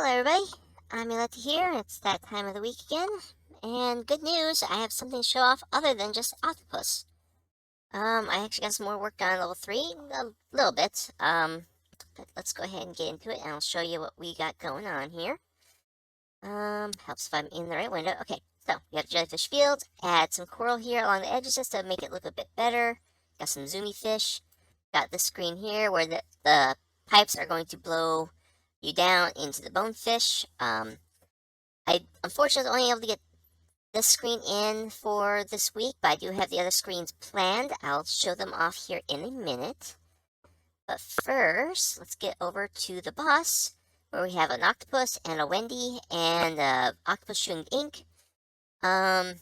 Hello everybody, I'm Yoletta here. It's that time of the week again, and good news, I have something to show off other than just Octopus. I actually got some more work done on level 3, a little bit, but let's go ahead and get into it, and I'll show you what we got going on here. Helps if I'm in the right window. Okay, so we have jellyfish fields, add some coral here along the edges just to make it look a bit better. Got some zoomy fish. Got this screen here where the pipes are going to blow you down into the bonefish. I unfortunately was only able to get this screen in for this week, but I do have the other screens planned. I'll show them off here in a minute. But first, let's get over to the boss, where we have an octopus and a Wendy and octopus chewing ink. And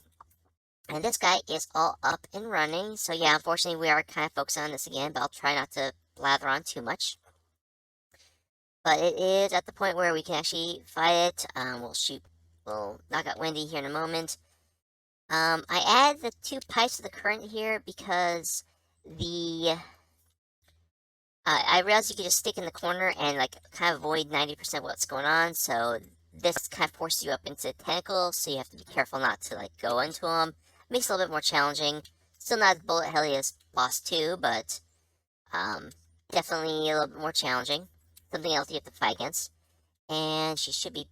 this guy is all up and running. So yeah, unfortunately, we are kind of focusing on this again, but I'll try not to blather on too much. But it is at the point where we can actually fight it. We'll knock out Wendy here in a moment. I add the 2 pipes of the current here because I realized you could just stick in the corner and like kind of avoid 90% of what's going on. So this kind of forces you up into tentacles, so you have to be careful not to like go into them. Makes it a little bit more challenging. Still not as bullet helly as boss 2, but definitely a little bit more challenging. Something else you have to fight against. And she should be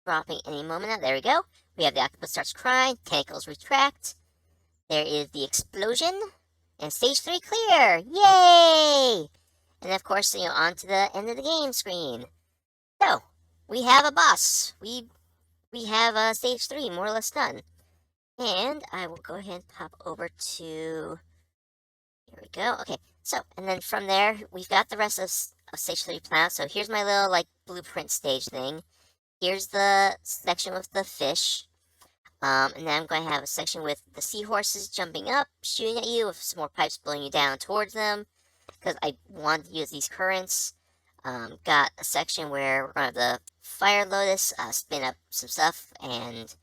dropping any moment now. There we go. We have the octopus starts crying, tentacles retract. There is the explosion. And stage 3 clear! Yay! And of course, on to the end of the game screen. So, we have a boss. We have stage 3 more or less done. And I will go ahead and pop over to... Here we go. Okay, so, and then from there, we've got the rest of stage 3 planned. So here's my little, like, blueprint stage thing. Here's the section with the fish. And then I'm going to have a section with the seahorses jumping up, shooting at you, with some more pipes blowing you down towards them, because I want to use these currents. Got a section where we're going to have the fire lotus spin up some stuff, and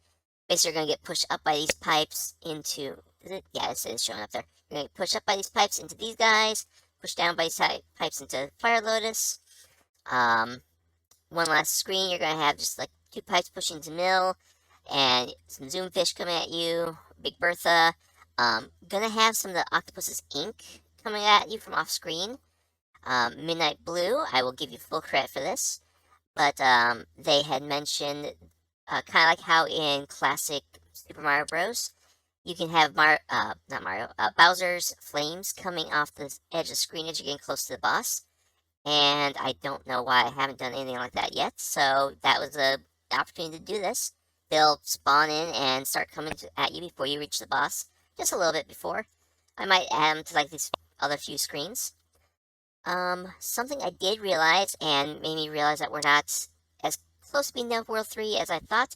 basically you're going to get pushed up by these pipes into... Is it? Yeah, it's showing up there. You're going to get pushed up by these pipes into these guys, pushed down by these pipes into fire lotus. One last screen, you're going to have just like 2 pipes pushing into mill, and some zoom fish coming at you, Big Bertha. Gonna have some of the octopus's ink coming at you from off screen. Midnight Blue, I will give you full credit for this, but they had mentioned kind of like how in classic Super Mario Bros. You can have Bowser's flames coming off the edge of the screen as you're getting close to the boss. And I don't know why I haven't done anything like that yet, so that was the opportunity to do this. They'll spawn in and start coming at you before you reach the boss, just a little bit before. I might add them to like these other few screens. Something I did realize, and made me realize that we're not as close to being done with World 3 as I thought,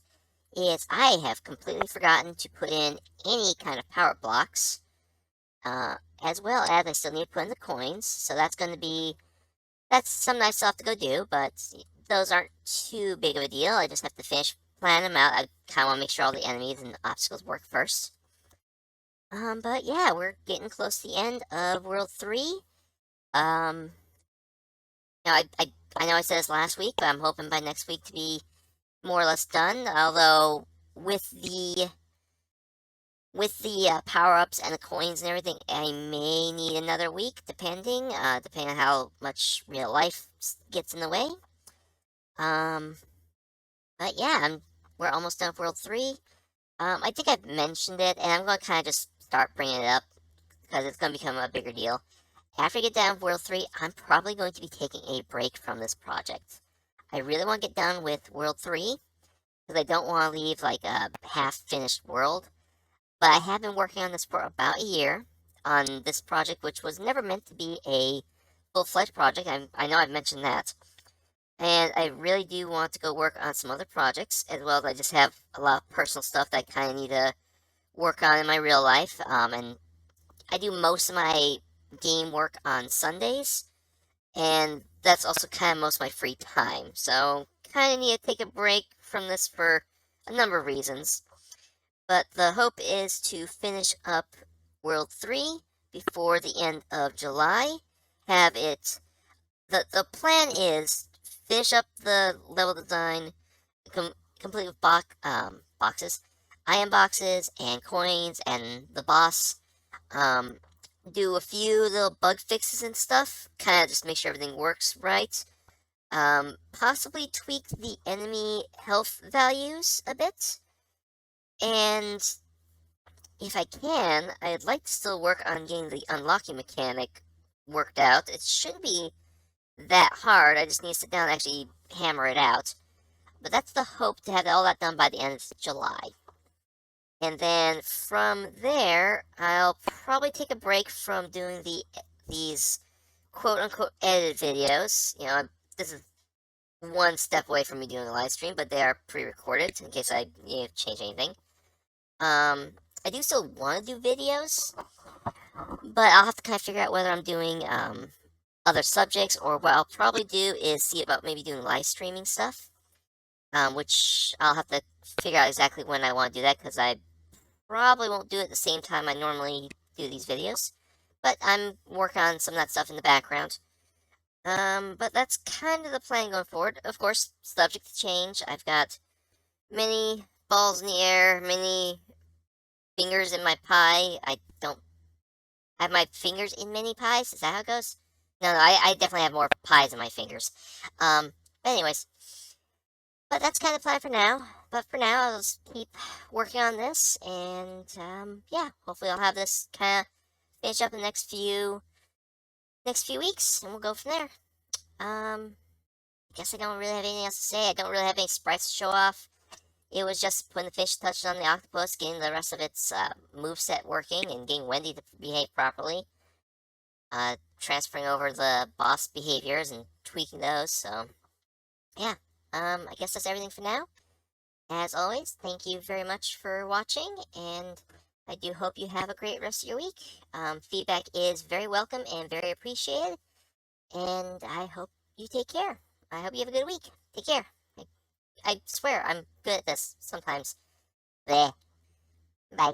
is I have completely forgotten to put in any kind of power blocks, as well as I still need to put in the coins, so that's something I still have to go do, but those aren't too big of a deal. I just have to plan them out. I kind of want to make sure all the enemies and obstacles work first. But yeah, we're getting close to the end of World 3. I know I said this last week, but I'm hoping by next week to be more or less done, although with the power-ups and the coins and everything, I may need another week, depending on how much real life gets in the way. But yeah, we're almost done with World 3. I think I've mentioned it, and I'm going to kind of just start bringing it up, because it's going to become a bigger deal. After I get done with World 3, I'm probably going to be taking a break from this project. I really want to get done with World 3, because I don't want to leave like a half-finished world. But I have been working on this for about a year, on this project, which was never meant to be a full-fledged project. I know I've mentioned that. And I really do want to go work on some other projects, as well as I just have a lot of personal stuff that I kind of need to work on in my real life. And I do most of my game work on Sundays, and that's also kind of most of my free time. So, kind of need to take a break from this for a number of reasons. But the hope is to finish up World 3 before the end of July. Have it... The plan is finish up the level design, complete with boxes, iron boxes, and coins, and the boss. Um, do a few little bug fixes and stuff, kind of just make sure everything works right. Possibly tweak the enemy health values a bit, and if I can, I'd like to still work on getting the unlocking mechanic worked out. It shouldn't be that hard, I just need to sit down and actually hammer it out. But that's the hope, to have all that done by the end of July. And then from there, I'll probably take a break from doing these quote-unquote edited videos. You know, this is one step away from me doing a live stream, but they are pre-recorded in case I change anything. I do still want to do videos, but I'll have to kind of figure out whether I'm doing other subjects, or what I'll probably do is see about maybe doing live streaming stuff, which I'll have to figure out exactly when I want to do that, because I probably won't do it at the same time I normally do these videos, but I'm working on some of that stuff in the background. But that's kind of the plan going forward. Of course, subject to change. I've got many balls in the air, many fingers in my pie. I don't have my fingers in many pies. Is that how it goes? No, I definitely have more pies in my fingers. But anyways, but that's kind of the plan for now. But for now, I'll just keep working on this, and yeah, hopefully I'll have this kind of finish up in the next few weeks, and we'll go from there. I guess I don't really have anything else to say. I don't really have any sprites to show off. It was just putting the fish touches on the octopus, getting the rest of its moveset working, and getting Wendy to behave properly. Transferring over the boss behaviors and tweaking those, so yeah. I guess that's everything for now. As always, thank you very much for watching, and I do hope you have a great rest of your week. Feedback is very welcome and very appreciated, and I hope you take care. I hope you have a good week. Take care. I swear, I'm good at this sometimes. Bleh. Bye.